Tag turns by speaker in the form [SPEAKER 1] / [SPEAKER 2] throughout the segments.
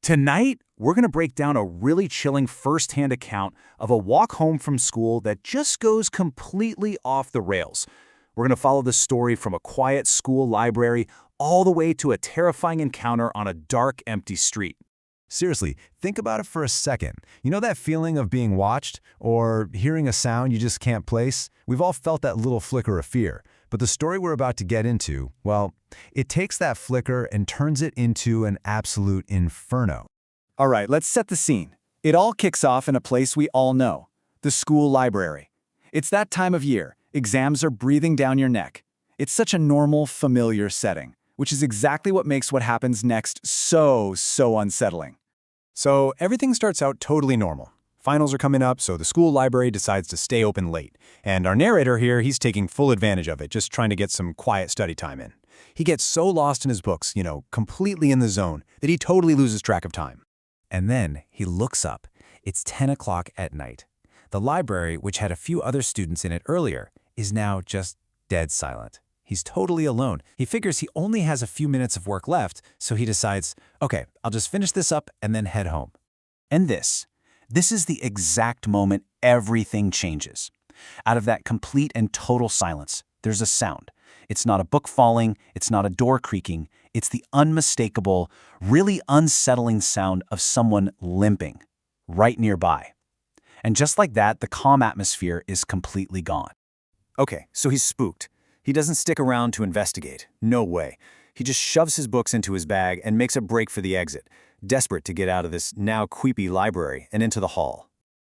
[SPEAKER 1] Tonight, we're going to break down a really chilling first-hand account of a walk home from school that just goes completely off the rails. We're going to follow the story from a quiet school library all the way to a terrifying encounter on a dark, empty street.
[SPEAKER 2] Seriously, think about it for a second. You know that feeling of being watched or hearing a sound you just can't place? We've all felt that little flicker of fear. But the story we're about to get into, well, it takes that flicker and turns it into an absolute inferno.
[SPEAKER 1] All right, let's set the scene. It all kicks off in a place we all know, the school library. It's that time of year. Exams are breathing down your neck. It's such a normal, familiar setting, which is exactly what makes what happens next so unsettling.
[SPEAKER 3] So everything starts out totally normal. Finals are coming up, so the school library decides to stay open late. And our narrator here, he's taking full advantage of it, just trying to get some quiet study time in. He gets so lost in his books, completely in the zone, that he totally loses track of time.
[SPEAKER 2] And then he looks up. It's 10 o'clock at night. The library, which had a few other students in it earlier, is now just dead silent. He's totally alone. He figures he only has a few minutes of work left, so he decides, okay, I'll just finish this up and then head home.
[SPEAKER 1] And this is the exact moment everything changes. Out of that complete and total silence, there's a sound. It's not a book falling, it's not a door creaking, it's the unmistakable, really unsettling sound of someone limping right nearby. And just like that, the calm atmosphere is completely gone. Okay, so he's spooked. He doesn't stick around to investigate. No way. He just shoves his books into his bag and makes a break for the exit, desperate to get out of this now creepy library and into the hall.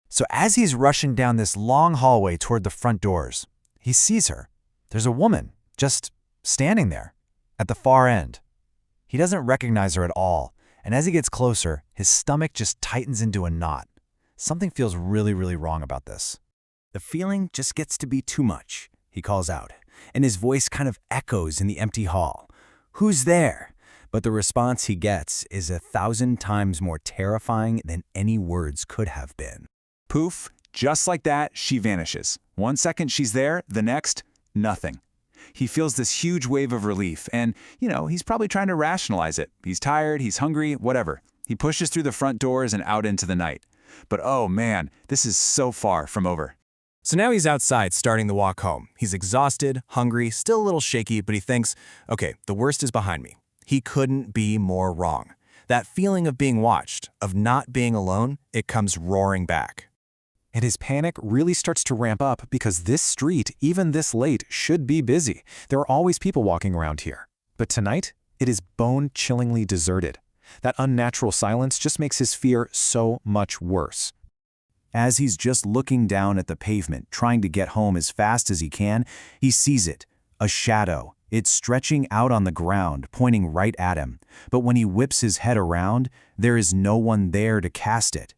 [SPEAKER 2] So as he's rushing down this long hallway toward the front doors, he sees her. There's a woman just standing there at the far end. He doesn't recognize her at all, and as he gets closer, his stomach just tightens into a knot. Something feels really wrong about this.
[SPEAKER 1] The feeling just gets to be too much, he calls out, and his voice kind of echoes in the empty hall. Who's there? But the response he gets is 1,000 times more terrifying than any words could have been.
[SPEAKER 4] Poof, just like that, she vanishes. 1 second she's there, the next, nothing. He feels this huge wave of relief, and, he's probably trying to rationalize it. He's tired, he's hungry, whatever. He pushes through the front doors and out into the night. But oh man, this is so far from over.
[SPEAKER 3] So now he's outside starting the walk home. He's exhausted, hungry, still a little shaky, but he thinks, okay, the worst is behind me. He couldn't be more wrong. That feeling of being watched, of not being alone, it comes roaring back.
[SPEAKER 2] And his panic really starts to ramp up because this street, even this late, should be busy. There are always people walking around here. But tonight, it is bone-chillingly deserted. That unnatural silence just makes his fear so much worse.
[SPEAKER 1] As he's just looking down at the pavement, trying to get home as fast as he can, he sees it, a shadow. It's stretching out on the ground, pointing right at him. But when he whips his head around, there is no one there to cast it.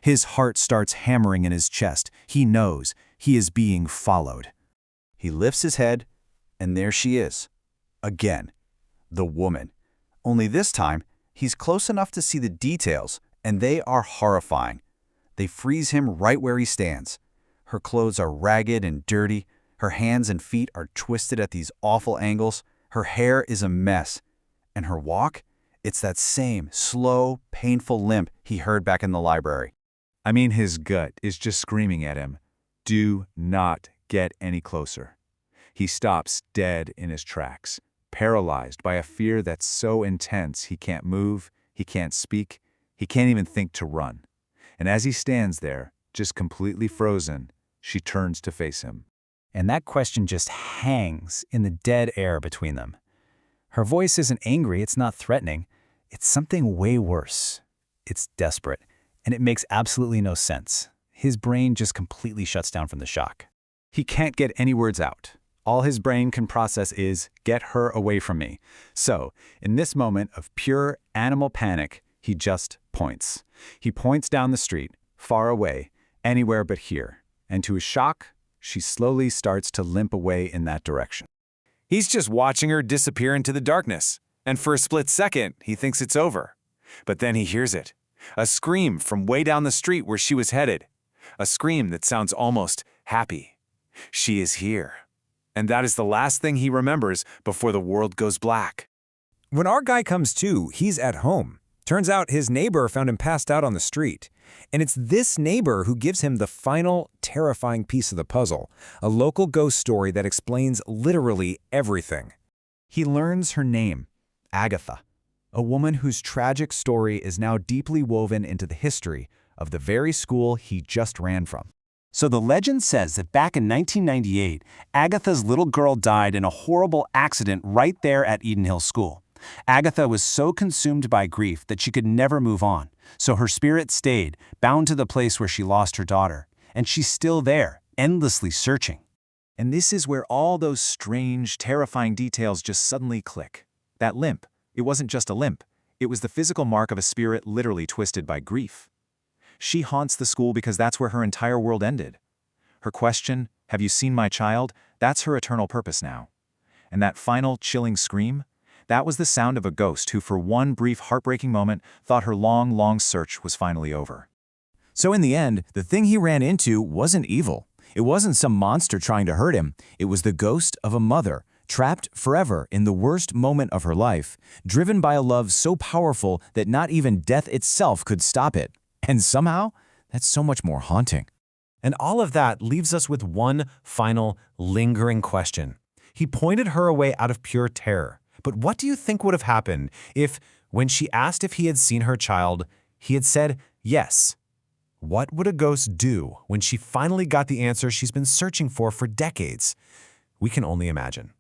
[SPEAKER 1] His heart starts hammering in his chest. He knows he is being followed. He lifts his head, and there she is. Again, the woman. Only this time, he's close enough to see the details, and they are horrifying. They freeze him right where he stands. Her clothes are ragged and dirty. Her hands and feet are twisted at these awful angles. Her hair is a mess. And her walk? It's that same slow, painful limp he heard back in the library.
[SPEAKER 4] I mean, his gut is just screaming at him, do not get any closer. He stops dead in his tracks, paralyzed by a fear that's so intense he can't move, he can't speak, he can't even think to run. And as he stands there, just completely frozen, she turns to face him.
[SPEAKER 1] And that question just hangs in the dead air between them. Her voice isn't angry, it's not threatening. It's something way worse. It's desperate, and it makes absolutely no sense. His brain just completely shuts down from the shock. He can't get any words out. All his brain can process is, get her away from me. So, in this moment of pure animal panic, he just points. He points down the street, far away, anywhere but here. And to his shock, she slowly starts to limp away in that direction.
[SPEAKER 3] He's just watching her disappear into the darkness, and for a split second, he thinks it's over. But then he hears it. A scream from way down the street where she was headed. A scream that sounds almost happy. She is here. And that is the last thing he remembers before the world goes black. When our guy comes to, he's at home.
[SPEAKER 5] Turns out his neighbor found him passed out on the street. And it's this neighbor who gives him the final, terrifying piece of the puzzle, a local ghost story that explains literally everything.
[SPEAKER 1] He learns her name, Agatha, a woman whose tragic story is now deeply woven into the history of the very school he just ran from. So the legend says that back in 1998, Agatha's little girl died in a horrible accident right there at Eden Hill School. Agatha was so consumed by grief that she could never move on, so her spirit stayed, bound to the place where she lost her daughter, and she's still there, endlessly searching.
[SPEAKER 4] And this is where all those strange, terrifying details just suddenly click. That limp, it wasn't just a limp. It was the physical mark of a spirit literally twisted by grief. She haunts the school because that's where her entire world ended. Her question, "Have you seen my child?" That's her eternal purpose now. And that final, chilling scream? That was the sound of a ghost who, for one brief, heartbreaking moment, thought her long, long search was finally over.
[SPEAKER 1] So in the end, the thing he ran into wasn't evil. It wasn't some monster trying to hurt him. It was the ghost of a mother, trapped forever in the worst moment of her life, driven by a love so powerful that not even death itself could stop it. And somehow, that's so much more haunting.
[SPEAKER 5] And all of that leaves us with one final, lingering question. He pointed her away out of pure terror. But what do you think would have happened if, when she asked if he had seen her child, he had said yes? What would a ghost do when she finally got the answer she's been searching for decades? We can only imagine.